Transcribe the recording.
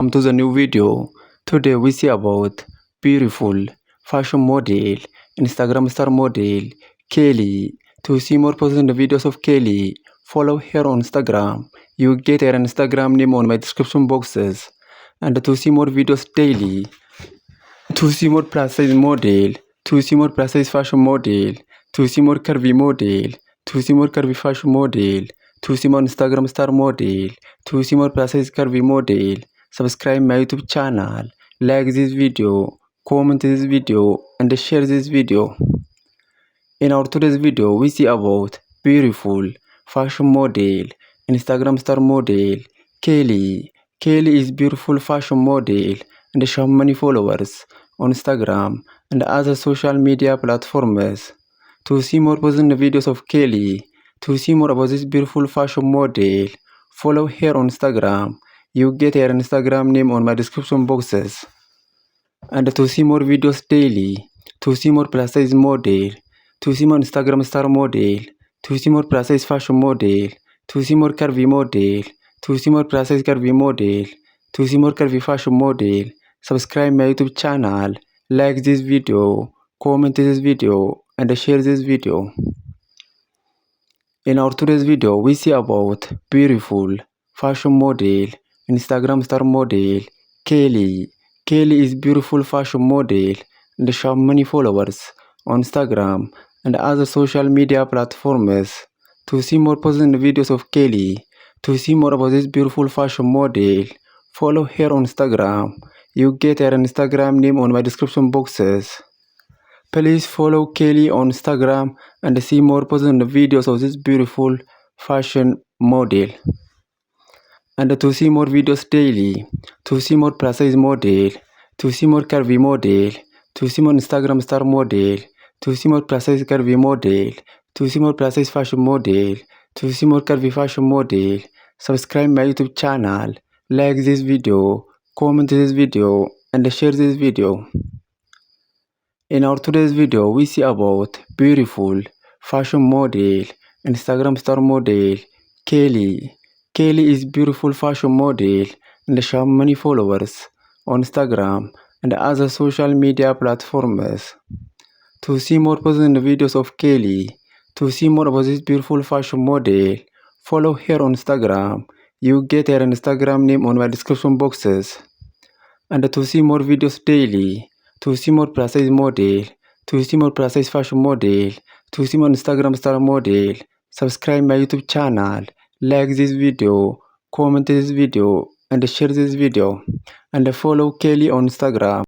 Welcome to the new video. Today we see about beautiful fashion model, Instagram star model, Kelly. To see more positive videos of Kelly, follow her on Instagram. You get her Instagram name on my description boxes. And to see more videos daily, to see more plus size model, to see more plus size fashion model, to see more curvy model, to see more curvy fashion model, to see more Instagram star model, to see more plus size curvy model, subscribe my YouTube channel, like this video, comment this video, and share this video. In our today's video, we see about beautiful fashion model, Instagram star model, Kelly. Kelly is beautiful fashion model and she has many followers on Instagram and other social media platforms. To see more positive videos of Kelly, to see more about this beautiful fashion model, follow her on Instagram. You get her Instagram name on my description boxes. And to see more videos daily, to see more plus size model, to see more Instagram star model, to see more plus size fashion model, to see more curvy model, to see more plus size curvy model, to see more curvy fashion model, subscribe my YouTube channel, like this video, comment this video, and share this video. In our today's video, we see about beautiful fashion model, Instagram star model, Kelly. Kelly is beautiful fashion model and she has many followers on Instagram and other social media platforms. To see more positive videos of Kelly, to see more about this beautiful fashion model, follow her on Instagram. You get her Instagram name on my description boxes. Please follow Kelly on Instagram and see more positive videos of this beautiful fashion model. And to see more videos daily, to see more plus size model, to see more curvy model, to see more Instagram star model, to see more plus size curvy model, to see more plus size fashion model, to see more curvy fashion model, subscribe my YouTube channel, like this video, comment this video, and share this video. In our today's video, we see about beautiful fashion model, Instagram star model, Kelly. Kelly is beautiful fashion model and she has many followers on Instagram and other social media platforms. To see more positive videos of Kelly, to see more about this beautiful fashion model, follow her on Instagram. You get her Instagram name on my description boxes. And to see more videos daily, to see more plus size model, to see more plus size fashion model, to see more Instagram star model, subscribe my YouTube channel, like this video, comment this video, and share this video, and follow Kelly on Instagram.